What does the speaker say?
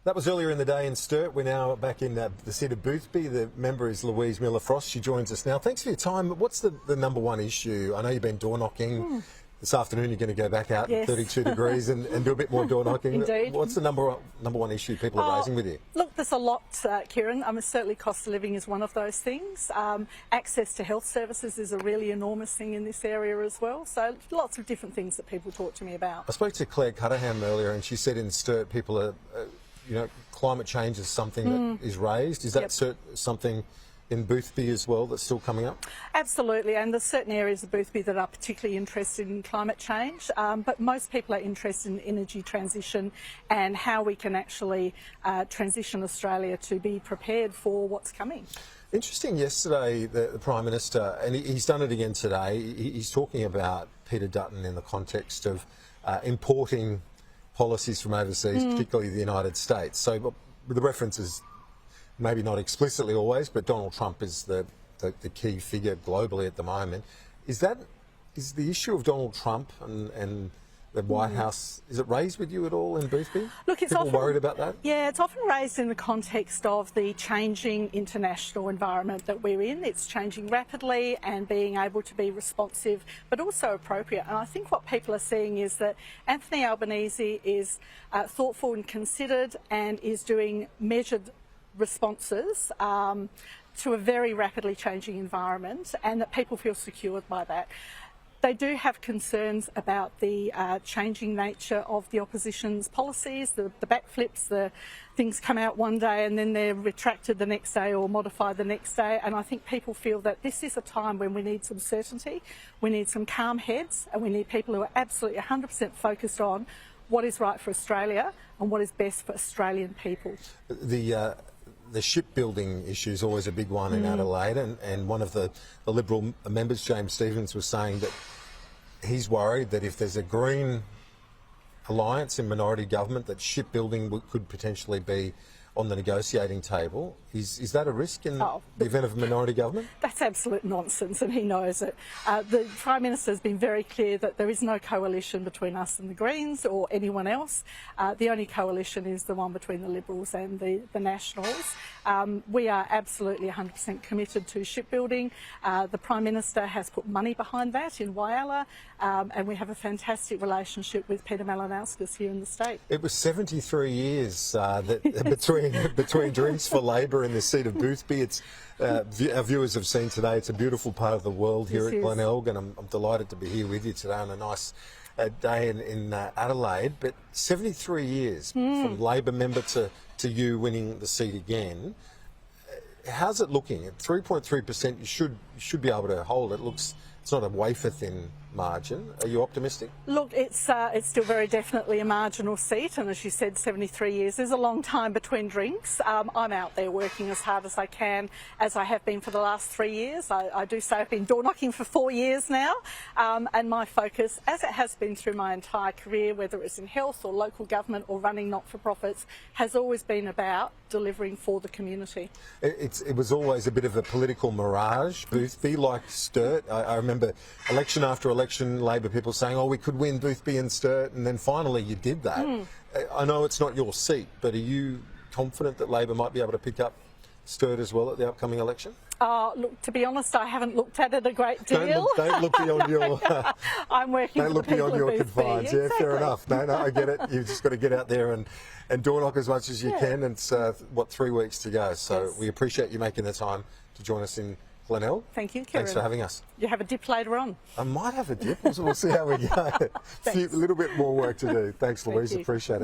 That was earlier in the day in Sturt. We're now back in the seat of Boothby. The member is Louise Miller-Frost. She joins us now. Thanks for your time. What's the number one issue? I know you've been door knocking. This afternoon you're going to go back out in 32 degrees and do a bit more door knocking. Indeed. What's the number one issue people are raising with you? Look, there's a lot, Kieran. Certainly cost of living is one of those things. Access to health services is a really enormous thing in this area as well. So lots of different things that people talk to me about. I spoke to Claire Cutterham earlier and she said in Sturt people are, climate change is something that is raised. Is that something in Boothby as well that's still coming up? Absolutely, and there's certain areas of Boothby that are particularly interested in climate change, but most people are interested in energy transition and how we can actually transition Australia to be prepared for what's coming. Interesting, yesterday the Prime Minister, and he's done it again today, he's talking about Peter Dutton in the context of importing policies from overseas, particularly the United States. So the reference is maybe not explicitly always, but Donald Trump is the key figure globally at the moment. Is the issue of Donald Trump and the White House, is it raised with you at all in Boothby? Look, it's people often worried about that? Yeah, it's often raised in the context of the changing international environment that we're in. It's changing rapidly and being able to be responsive, but also appropriate. And I think what people are seeing is that Anthony Albanese is thoughtful and considered and is doing measured responses to a very rapidly changing environment, and that people feel secured by that. They do have concerns about the changing nature of the opposition's policies, the backflips, the things come out one day and then they're retracted the next day or modified the next day. And I think people feel that this is a time when we need some certainty, we need some calm heads, and we need people who are absolutely 100% focused on what is right for Australia and what is best for Australian people. The shipbuilding issue is always a big one in Adelaide, and one of the Liberal members, James Stevens, was saying that he's worried that if there's a Green alliance in minority government, that shipbuilding could potentially be on the negotiating table. Is that a risk in the event of a minority government? That's absolute nonsense, and he knows it. The Prime Minister has been very clear that there is no coalition between us and the Greens or anyone else. The only coalition is the one between the Liberals and the Nationals. We are absolutely 100% committed to shipbuilding. The Prime Minister has put money behind that in Whyalla, and we have a fantastic relationship with Peter Malinauskas here in the state. It was 73 years between drinks for Labor in the seat of Boothby. It's our viewers have seen today. It's a beautiful part of the world here at Glenelg, and I'm delighted to be here with you today on a nice day in Adelaide. But 73 years from Labor member to you winning the seat again. How's it looking? At 3.3%, you should be able to hold it. It's not a wafer thin margin. Are you optimistic? Look, it's still very definitely a marginal seat, and as you said, 73 years is a long time between drinks. I'm out there working as hard as I can, as I have been for the last 3 years. I do say I've been door knocking for 4 years now, and my focus, as it has been through my entire career, whether it's in health or local government or running not-for-profits, has always been about delivering for the community. It was always a bit of a political mirage, Boothby, like Sturt. I remember election after election, Labor people saying, we could win Boothby and Sturt, and then finally you did that. I know it's not your seat, but are you confident that Labor might be able to pick up Sturt as well at the upcoming election? Look, to be honest, I haven't looked at it a great deal. Don't look beyond your... I'm working Don't look beyond your confines. Yeah, fair enough. No, I get it. You've just got to get out there and door knock as much as you can. And it's, 3 weeks to go. So we appreciate you making the time to join us in Glenelg. Thank you, Kieran. Thanks for having us. You have a dip later on. I might have a dip. We'll see how we go. A little bit more work to do. Thanks, Louise. Appreciate it.